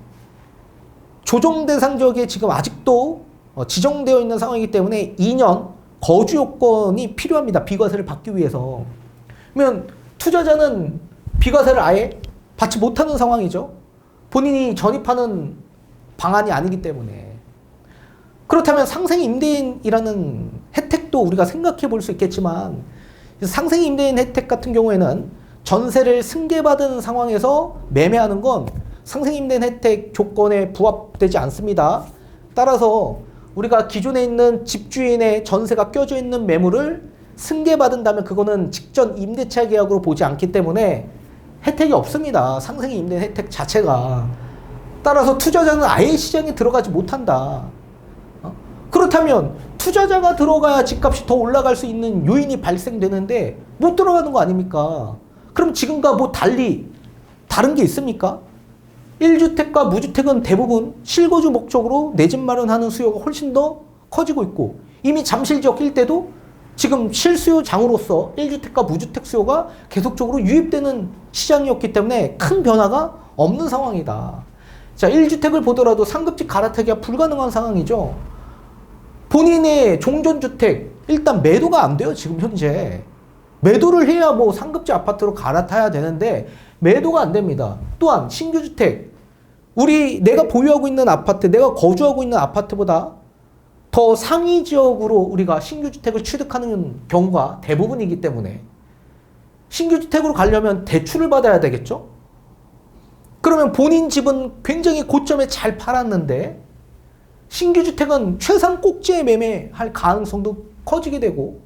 조정 대상 지역에 지금 아직도 지정되어 있는 상황이기 때문에 2년 거주 요건이 필요합니다. 비과세를 받기 위해서. 그러면 투자자는 비과세를 아예 받지 못하는 상황이죠. 본인이 전입하는 방안이 아니기 때문에. 그렇다면 상생임대인이라는 혜택도 우리가 생각해 볼 수 있겠지만, 상생임대인 혜택 같은 경우에는 전세를 승계받은 상황에서 매매하는 건 상생임대인 혜택 조건에 부합되지 않습니다. 따라서 우리가 기존에 있는 집주인의 전세가 껴져 있는 매물을 승계받은다면 그거는 직전 임대차 계약으로 보지 않기 때문에 혜택이 없습니다. 상생임대인 혜택 자체가. 따라서 투자자는 아예 시장에 들어가지 못한다. 그렇다면 투자자가 들어가야 집값이 더 올라갈 수 있는 요인이 발생되는데 못 들어가는 거 아닙니까? 그럼 지금과 뭐 달리 다른 게 있습니까? 1주택과 무주택은 대부분 실거주 목적으로 내 집 마련하는 수요가 훨씬 더 커지고 있고, 이미 잠실지역 일대도 지금 실수요장으로서 1주택과 무주택 수요가 계속적으로 유입되는 시장이었기 때문에 큰 변화가 없는 상황이다. 자, 1주택을 보더라도 상급지 갈아타기가 불가능한 상황이죠. 본인의 종전주택 일단 매도가 안 돼요. 지금 현재 매도를 해야 뭐 상급지 아파트로 갈아타야 되는데 매도가 안 됩니다. 또한 신규주택, 내가 보유하고 있는 아파트, 내가 거주하고 있는 아파트보다 더 상위 지역으로 우리가 신규주택을 취득하는 경우가 대부분이기 때문에 신규주택으로 가려면 대출을 받아야 되겠죠. 그러면 본인 집은 굉장히 고점에 잘 팔았는데 신규주택은 최상 꼭지에 매매할 가능성도 커지게 되고,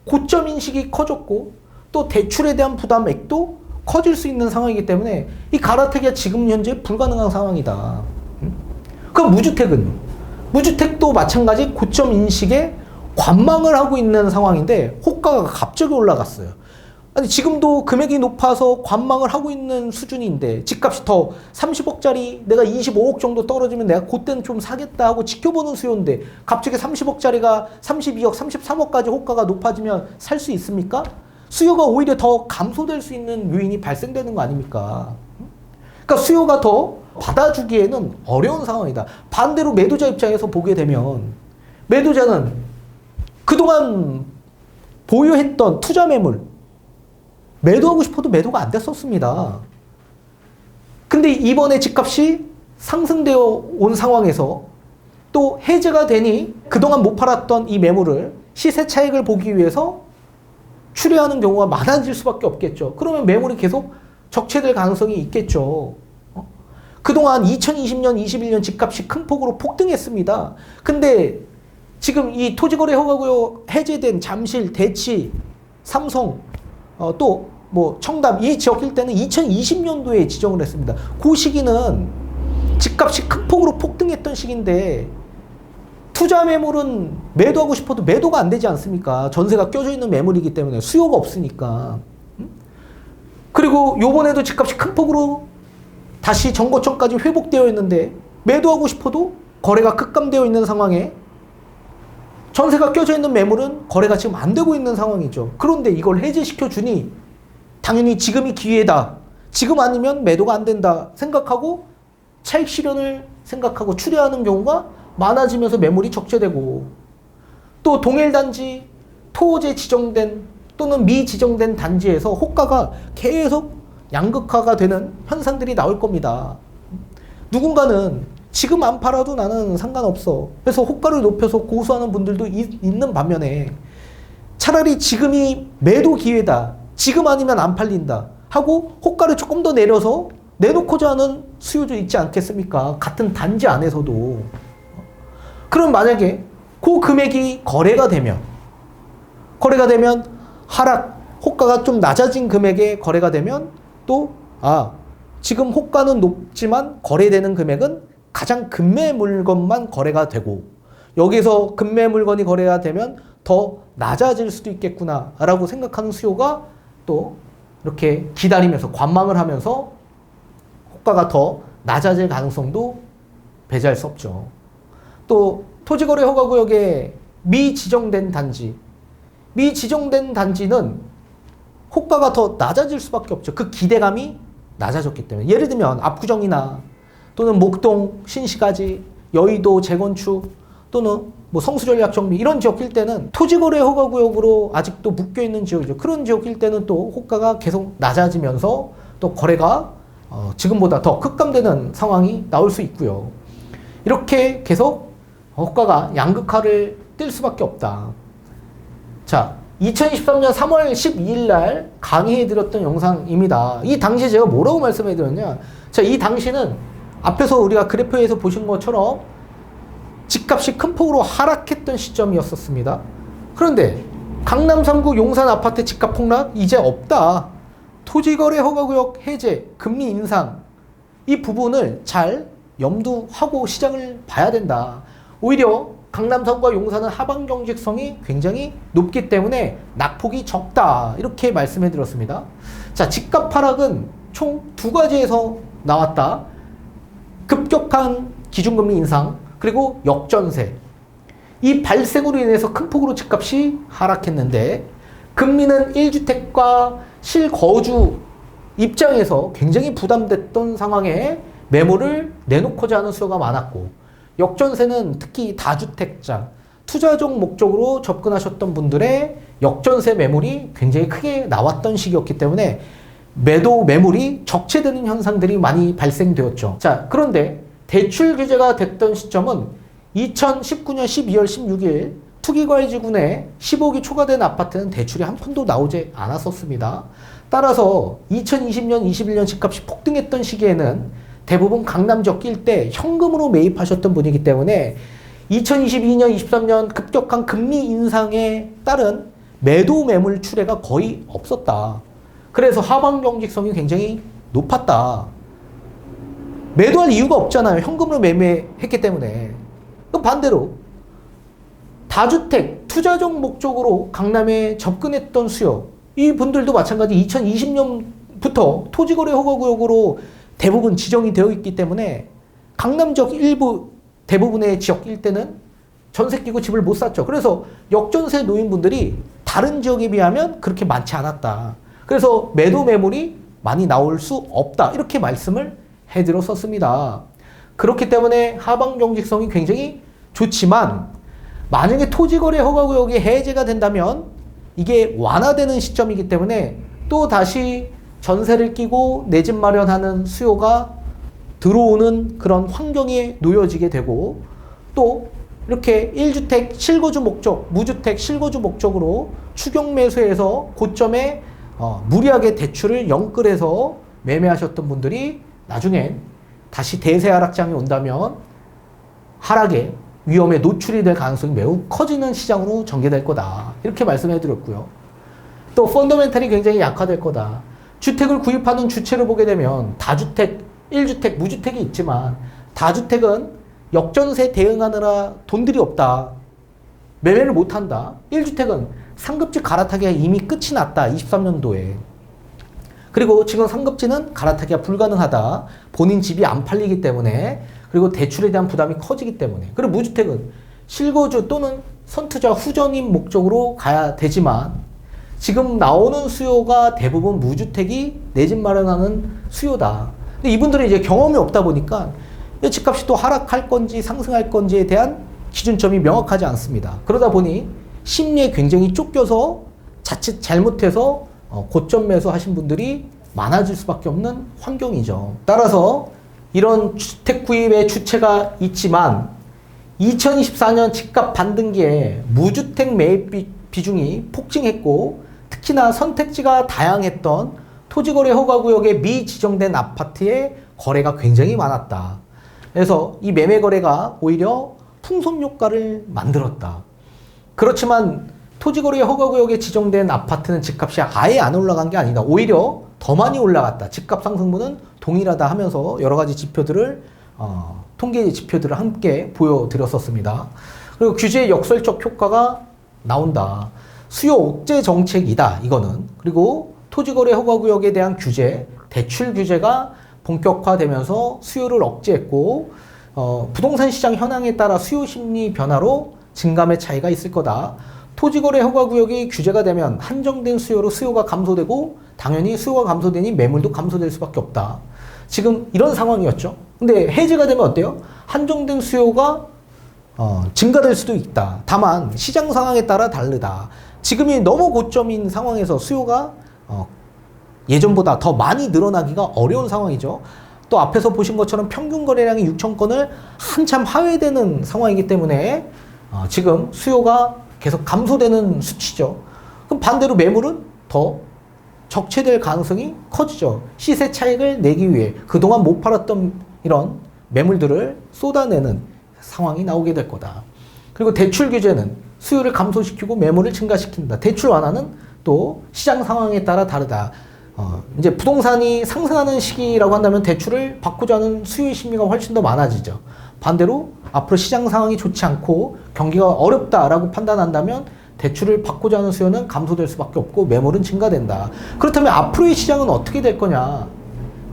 고점 인식이 커졌고, 또 대출에 대한 부담액도 커질 수 있는 상황이기 때문에 이 갈아타기가 지금 현재 불가능한 상황이다. 그럼 무주택도 마찬가지 고점 인식에 관망을 하고 있는 상황인데 호가가 갑자기 올라갔어요. 아니, 지금도 금액이 높아서 관망을 하고 있는 수준인데 집값이 더 30억짜리 내가 25억 정도 떨어지면 내가 그때는 좀 사겠다 하고 지켜보는 수요인데 갑자기 30억짜리가 32억, 33억까지 호가가 높아지면 살 수 있습니까? 수요가 오히려 더 감소될 수 있는 요인이 발생되는 거 아닙니까? 그러니까 수요가 더 받아주기에는 어려운 상황이다. 반대로 매도자 입장에서 보게 되면 매도자는 그동안 보유했던 투자 매물 매도하고 싶어도 매도가 안 됐었습니다. 근데 이번에 집값이 상승되어 온 상황에서 또 해제가 되니 그동안 못 팔았던 이 매물을 시세 차익을 보기 위해서 출회하는 경우가 많아질 수밖에 없겠죠. 그러면 매물이 계속 적체될 가능성이 있겠죠. 그동안 2020년, 21년 집값이 큰 폭으로 폭등했습니다. 근데 지금 이 토지거래 허가구역 해제된 잠실, 대치, 삼성, 또 뭐 청담 이 지역 일대는 2020년도에 지정을 했습니다. 그 시기는 집값이 큰 폭으로 폭등했던 시기인데 투자 매물은 매도하고 싶어도 매도가 안 되지 않습니까? 전세가 껴져 있는 매물이기 때문에 수요가 없으니까. 그리고 요번에도 집값이 큰 폭으로 다시 정고점까지 회복되어 있는데 매도하고 싶어도 거래가 급감되어 있는 상황에 전세가 껴져 있는 매물은 거래가 지금 안 되고 있는 상황이죠. 그런데 이걸 해제시켜 주니 당연히 지금이 기회다. 지금 아니면 매도가 안 된다 생각하고 차익 실현을 생각하고 출회하는 경우가 많아지면서 매물이 적재되고, 또 동일단지, 토지에 지정된 또는 미지정된 단지에서 호가가 계속 양극화가 되는 현상들이 나올 겁니다. 누군가는 지금 안 팔아도 나는 상관없어. 그래서 호가를 높여서 고수하는 분들도 있는 반면에 차라리 지금이 매도 기회다. 지금 아니면 안 팔린다. 하고 호가를 조금 더 내려서 내놓고자 하는 수요도 있지 않겠습니까? 같은 단지 안에서도. 그럼 만약에 그 금액이 거래가 되면 하락, 호가가 좀 낮아진 금액에 거래가 되면 또 지금 호가는 높지만 거래되는 금액은 가장 금매 물건만 거래가 되고 여기서 금매 물건이 거래가 되면 더 낮아질 수도 있겠구나 라고 생각하는 수요가 또 이렇게 기다리면서 관망을 하면서 호가가 더 낮아질 가능성도 배제할 수 없죠. 또 토지거래 허가구역에 미지정된 단지는 호가가 더 낮아질 수밖에 없죠. 그 기대감이 낮아졌기 때문에. 예를 들면 압구정이나 또는 목동, 신시가지, 여의도 재건축 또는 뭐 성수전략정비 이런 지역일 때는 토지거래 허가구역으로 아직도 묶여있는 지역이죠. 그런 지역일 때는 또 호가가 계속 낮아지면서 또 거래가 지금보다 더 급감되는 상황이 나올 수 있고요. 이렇게 계속 호가가 양극화를 띌 수밖에 없다. 자, 2023년 3월 12일 날 강의해드렸던 영상입니다. 이 당시 제가 뭐라고 말씀해드렸냐? 자, 이 당시는 앞에서 우리가 그래프에서 보신 것처럼 집값이 큰 폭으로 하락했던 시점이었었습니다. 그런데 강남 3구 용산 아파트 집값 폭락 이제 없다. 토지거래 허가구역 해제, 금리 인상 이 부분을 잘 염두하고 시장을 봐야 된다. 오히려 강남 3구와 용산은 하방 경직성이 굉장히 높기 때문에 낙폭이 적다. 이렇게 말씀해 드렸습니다. 자, 집값 하락은 총 두 가지에서 나왔다. 급격한 기준금리 인상 그리고 역전세. 이 발생으로 인해서 큰 폭으로 집값이 하락했는데 금리는 1주택과 실거주 입장에서 굉장히 부담됐던 상황에 매물을 내놓고자 하는 수요가 많았고 역전세는 특히 다주택자, 투자적 목적으로 접근하셨던 분들의 역전세 매물이 굉장히 크게 나왔던 시기였기 때문에 매물이 적체되는 현상들이 많이 발생되었죠. 자, 그런데 대출 규제가 됐던 시점은 2019년 12월 16일 투기과열지구내 15기 초과된 아파트는 대출이 한 푼도 나오지 않았었습니다. 따라서 2020년, 21년 집값이 폭등했던 시기에는 대부분 강남 지역 일대 현금으로 매입하셨던 분이기 때문에 2022년, 23년 급격한 금리 인상에 따른 매도 매물 출회가 거의 없었다. 그래서 하방 경직성이 굉장히 높았다. 매도할 이유가 없잖아요. 현금으로 매매했기 때문에. 그럼 반대로 다주택, 투자적 목적으로 강남에 접근했던 수요. 이 분들도 마찬가지 2020년부터 토지거래 허가구역으로 대부분 지정이 되어 있기 때문에 강남 지역 일부 대부분의 지역 일대는 전세 끼고 집을 못 샀죠. 그래서 역전세 노인분들이 다른 지역에 비하면 그렇게 많지 않았다. 그래서 매도 매물이 많이 나올 수 없다. 이렇게 말씀을 해드렸었습니다. 그렇기 때문에 하방 경직성이 굉장히 좋지만 만약에 토지거래 허가구역이 해제가 된다면 이게 완화되는 시점이기 때문에 또 다시 전세를 끼고 내 집 마련하는 수요가 들어오는 그런 환경에 놓여지게 되고 또 이렇게 1주택 실거주 목적, 무주택 실거주 목적으로 추격 매수해서 고점에 무리하게 대출을 연끌해서 매매하셨던 분들이 나중엔 다시 대세 하락장이 온다면 하락의 위험에 노출이 될 가능성이 매우 커지는 시장으로 전개될 거다. 이렇게 말씀해 드렸고요. 또 펀더멘탈이 굉장히 약화될 거다. 주택을 구입하는 주체를 보게 되면 다주택, 1주택, 무주택이 있지만 다주택은 역전세 대응하느라 돈들이 없다. 매매를 못한다. 1주택은 상급지 갈아타기가 이미 끝이 났다. 23년도에. 그리고 지금 상급지는 갈아타기가 불가능하다. 본인 집이 안 팔리기 때문에 그리고 대출에 대한 부담이 커지기 때문에 그리고 무주택은 실거주 또는 선투자 후전임 목적으로 가야 되지만 지금 나오는 수요가 대부분 무주택이 내 집 마련하는 수요다. 근데 이분들은 이제 경험이 없다 보니까 집값이 또 하락할 건지 상승할 건지에 대한 기준점이 명확하지 않습니다. 그러다 보니 심리에 굉장히 쫓겨서 자칫 잘못해서 고점 매수하신 분들이 많아질 수밖에 없는 환경이죠. 따라서 이런 주택 구입의 주체가 있지만 2024년 집값 반등기에 무주택 매입 비중이 폭증했고 특히나 선택지가 다양했던 토지거래 허가구역에 미지정된 아파트의 거래가 굉장히 많았다. 그래서 이 매매 거래가 오히려 풍선 효과를 만들었다. 그렇지만 토지거래 허가구역에 지정된 아파트는 집값이 아예 안 올라간 게 아니다. 오히려 더 많이 올라갔다. 집값 상승분은 동일하다 하면서 여러 가지 지표들을 통계 지표들을 함께 보여드렸었습니다. 그리고 규제의 역설적 효과가 나온다. 수요 억제 정책이다. 이거는. 그리고 토지거래 허가구역에 대한 규제, 대출 규제가 본격화되면서 수요를 억제했고 부동산 시장 현황에 따라 수요 심리 변화로 증감의 차이가 있을 거다. 토지거래 허가구역이 규제가 되면 한정된 수요로 수요가 감소되고 당연히 수요가 감소되니 매물도 감소될 수밖에 없다. 지금 이런 상황이었죠. 근데 해제가 되면 어때요? 한정된 수요가 증가될 수도 있다. 다만 시장 상황에 따라 다르다. 지금이 너무 고점인 상황에서 수요가 예전보다 더 많이 늘어나기가 어려운 상황이죠. 또 앞에서 보신 것처럼 평균 거래량이 6천 건을 한참 하회되는 상황이기 때문에 지금 수요가 계속 감소되는 수치죠. 그럼 반대로 매물은 더 적체될 가능성이 커지죠. 시세 차익을 내기 위해 그동안 못 팔았던 이런 매물들을 쏟아내는 상황이 나오게 될 거다. 그리고 대출 규제는 수요를 감소시키고 매물을 증가시킨다. 대출 완화는 또 시장 상황에 따라 다르다. 이제 부동산이 상승하는 시기라고 한다면 대출을 받고자 하는 수요의 심리가 훨씬 더 많아지죠. 반대로 앞으로 시장 상황이 좋지 않고 경기가 어렵다라고 판단한다면 대출을 받고자 하는 수요는 감소될 수밖에 없고 매물은 증가된다. 그렇다면 앞으로의 시장은 어떻게 될 거냐?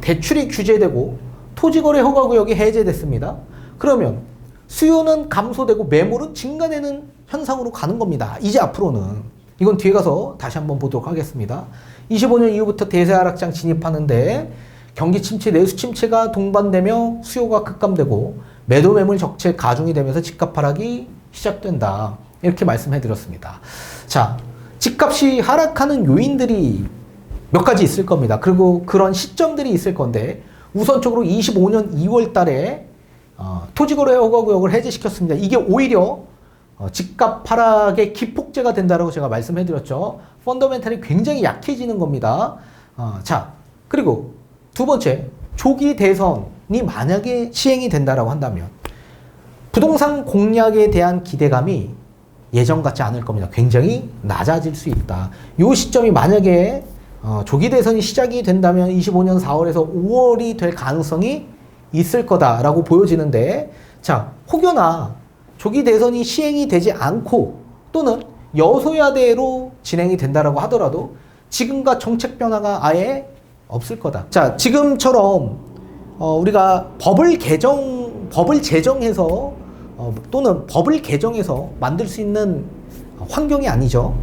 대출이 규제되고 토지거래 허가구역이 해제됐습니다. 그러면 수요는 감소되고 매물은 증가되는 현상으로 가는 겁니다. 이제 앞으로는. 이건 뒤에 가서 다시 한번 보도록 하겠습니다. 25년 이후부터 대세 하락장 진입하는데 경기 침체, 내수 침체가 동반되며 수요가 급감되고 매도 매물 적체 가중이 되면서 집값 하락이 시작된다. 이렇게 말씀해 드렸습니다. 자, 집값이 하락하는 요인들이 몇 가지 있을 겁니다. 그리고 그런 시점들이 있을 건데 우선적으로 25년 2월 달에 토지거래 허가구역을 해제시켰습니다. 이게 오히려 집값 하락의 기폭제가 된다고 제가 말씀해 드렸죠. 펀더멘탈이 굉장히 약해지는 겁니다. 자, 그리고 두 번째, 조기 대선이 만약에 시행이 된다라고 한다면 부동산 공략에 대한 기대감이 예전 같지 않을 겁니다. 굉장히 낮아질 수 있다. 이 시점이 만약에 조기 대선이 시작이 된다면 25년 4월에서 5월이 될 가능성이 있을 거다라고 보여지는데, 자, 혹여나 조기 대선이 시행이 되지 않고 또는 여소야대로 진행이 된다라고 하더라도 지금과 정책 변화가 아예 없을 거다. 자, 지금처럼 우리가 법을 제정해서 또는 법을 개정해서 만들 수 있는 환경이 아니죠.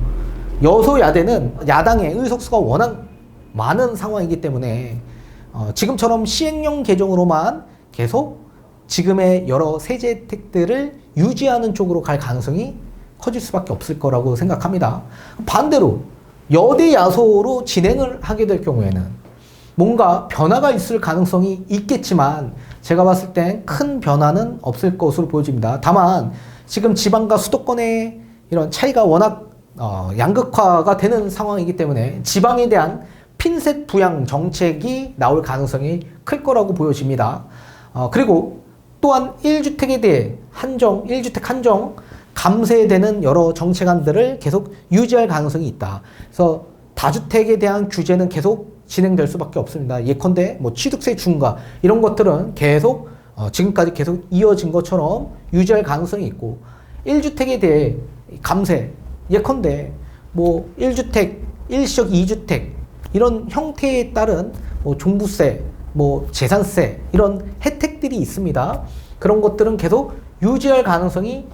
여소야대는 야당의 의석수가 워낙 많은 상황이기 때문에 지금처럼 시행령 개정으로만 계속 지금의 여러 세제 혜택들을 유지하는 쪽으로 갈 가능성이 커질 수밖에 없을 거라고 생각합니다. 반대로 여대 야소로 진행을 하게 될 경우에는 뭔가 변화가 있을 가능성이 있겠지만 제가 봤을 땐 큰 변화는 없을 것으로 보여집니다. 다만 지금 지방과 수도권의 이런 차이가 워낙 양극화가 되는 상황이기 때문에 지방에 대한 핀셋 부양 정책이 나올 가능성이 클 거라고 보여집니다. 그리고 또한 1주택에 대해 1주택 한정 감세되는 여러 정책안들을 계속 유지할 가능성이 있다. 그래서 다주택에 대한 규제는 계속 진행될 수밖에 없습니다. 예컨대 뭐 취득세 중과 이런 것들은 계속 지금까지 계속 이어진 것처럼 유지할 가능성이 있고 1주택에 대해 감세 예컨대 뭐 1주택, 일시적 2주택 이런 형태에 따른 뭐 종부세, 뭐 재산세 이런 혜택들이 있습니다. 그런 것들은 계속 유지할 가능성이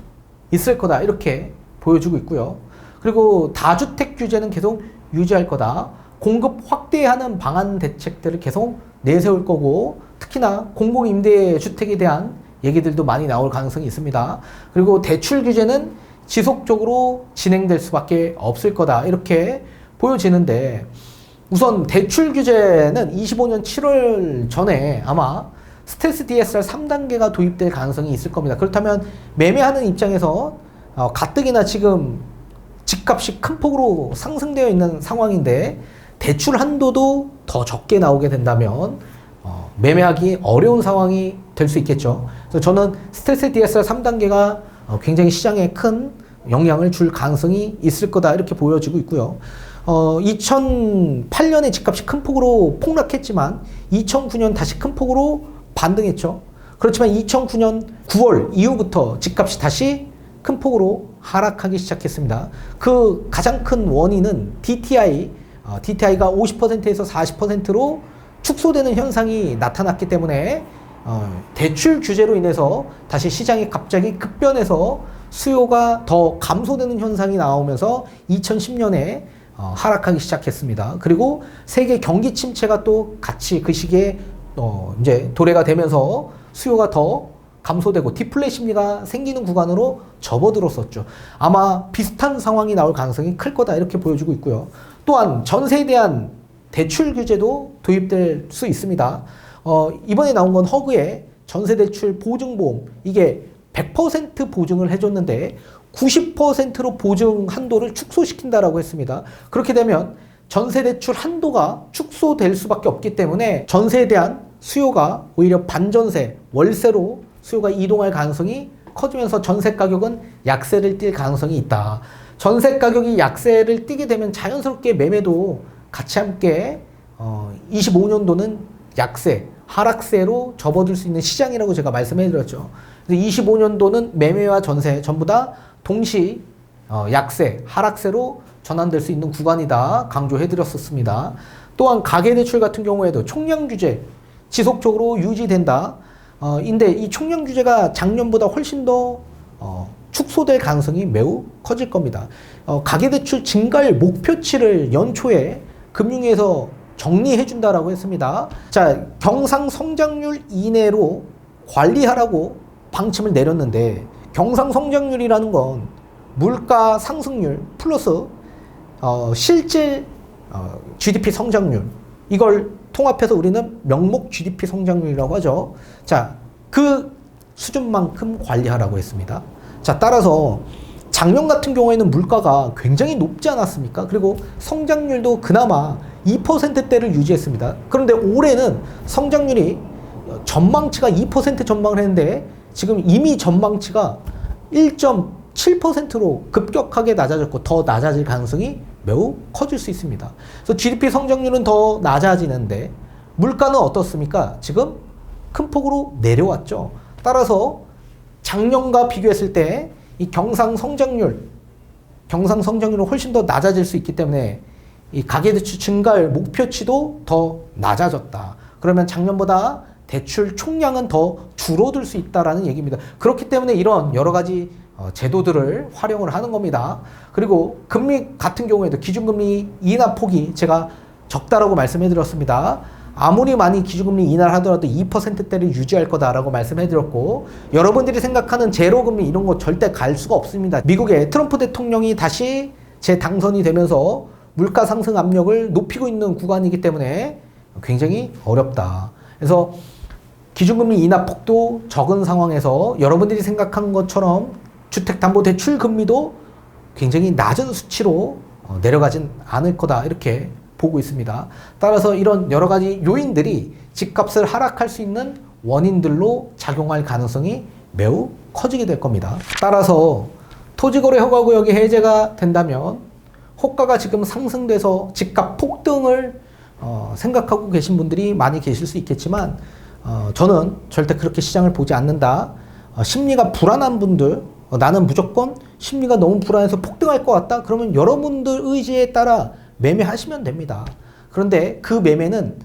있을 거다 이렇게 보여주고 있고요. 그리고 다주택 규제는 계속 유지할 거다. 공급 확대하는 방안 대책들을 계속 내세울 거고 특히나 공공임대주택에 대한 얘기들도 많이 나올 가능성이 있습니다. 그리고 대출 규제는 지속적으로 진행될 수밖에 없을 거다 이렇게 보여지는데 우선 대출 규제는 25년 7월 전에 아마 스텔스 DSR 3단계가 도입될 가능성이 있을 겁니다. 그렇다면 매매하는 입장에서 가뜩이나 지금 집값이 큰 폭으로 상승되어 있는 상황인데 대출 한도도 더 적게 나오게 된다면 매매하기 어려운 상황이 될 수 있겠죠. 그래서 저는 스텔스 DSR 3단계가 굉장히 시장에 큰 영향을 줄 가능성이 있을 거다 이렇게 보여지고 있고요. 2008년에 집값이 큰 폭으로 폭락했지만 2009년 다시 큰 폭으로 반등했죠. 그렇지만 2009년 9월 이후부터 집값이 다시 큰 폭으로 하락하기 시작했습니다. 그 가장 큰 원인은 DTI가 50%에서 40%로 축소되는 현상이 나타났기 때문에 대출 규제로 인해서 다시 시장이 갑자기 급변해서 수요가 더 감소되는 현상이 나오면서 2010년에 하락하기 시작했습니다. 그리고 세계 경기 침체가 또 같이 그 시기에 이제 도래가 되면서 수요가 더 감소되고 디플레 심리가 생기는 구간으로 접어들었었죠. 아마 비슷한 상황이 나올 가능성이 클 거다 이렇게 보여주고 있고요. 또한 전세에 대한 대출 규제도 도입될 수 있습니다. 이번에 나온 건 허그의 전세대출 보증보험, 이게 100% 보증을 해줬는데 90%로 보증 한도를 축소시킨다라고 했습니다. 그렇게 되면 전세대출 한도가 축소될 수밖에 없기 때문에 전세에 대한 수요가 오히려 반전세, 월세로 수요가 이동할 가능성이 커지면서 전세 가격은 약세를 띌 가능성이 있다. 전세 가격이 약세를 띠게 되면 자연스럽게 매매도 같이 함께 25년도는 약세, 하락세로 접어들 수 있는 시장이라고 제가 말씀해 드렸죠. 25년도는 매매와 전세 전부 다 동시 약세, 하락세로 전환될 수 있는 구간이다 강조해 드렸었습니다. 또한 가계대출 같은 경우에도 총량 규제 지속적으로 유지된다. 인데 이 총량 규제가 작년보다 훨씬 더 축소될 가능성이 매우 커질 겁니다. 가계대출 증가율 목표치를 연초에 금융위에서 정리해 준다라고 했습니다. 자, 경상 성장률 이내로 관리하라고 방침을 내렸는데, 경상 성장률이라는 건 물가 상승률 플러스 실질 GDP 성장률, 이걸 통합해서 우리는 명목 GDP 성장률이라고 하죠. 자, 그 수준만큼 관리하라고 했습니다. 자, 따라서 작년 같은 경우에는 물가가 굉장히 높지 않았습니까? 그리고 성장률도 그나마 2%대를 유지했습니다. 그런데 올해는 성장률이 전망치가 2% 전망을 했는데 지금 이미 전망치가 1.7%로 급격하게 낮아졌고 더 낮아질 가능성이 매우 커질 수 있습니다. 그래서 GDP 성장률은 더 낮아지는데 물가는 어떻습니까? 지금 큰 폭으로 내려왔죠. 따라서 작년과 비교했을 때 이 경상 성장률은 훨씬 더 낮아질 수 있기 때문에 이 가계대출 증가율 목표치도 더 낮아졌다. 그러면 작년보다 대출 총량은 더 줄어들 수 있다라는 얘기입니다. 그렇기 때문에 이런 여러 가지 제도들을 활용을 하는 겁니다. 그리고 금리 같은 경우에도 기준금리 인하 폭이 제가 적다라고 말씀해 드렸습니다. 아무리 많이 기준금리 인하를 하더라도 2%대를 유지할 거다라고 말씀해 드렸고, 여러분들이 생각하는 제로금리 이런 거 절대 갈 수가 없습니다. 미국의 트럼프 대통령이 다시 재당선이 되면서 물가 상승 압력을 높이고 있는 구간이기 때문에 굉장히 어렵다. 그래서 기준금리 인하 폭도 적은 상황에서 여러분들이 생각하는 것처럼 주택담보대출 금리도 굉장히 낮은 수치로 내려가진 않을 거다 이렇게 보고 있습니다. 따라서 이런 여러 가지 요인들이 집값을 하락할 수 있는 원인들로 작용할 가능성이 매우 커지게 될 겁니다. 따라서 토지거래 허가구역이 해제가 된다면 호가가 지금 상승돼서 집값 폭등을 생각하고 계신 분들이 많이 계실 수 있겠지만 저는 절대 그렇게 시장을 보지 않는다. 심리가 불안한 분들, 나는 무조건 심리가 너무 불안해서 폭등할 것 같다. 그러면 여러분들 의지에 따라 매매하시면 됩니다. 그런데 그 매매는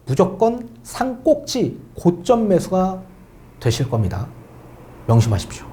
무조건 산꼭지 고점 매수가 되실 겁니다. 명심하십시오.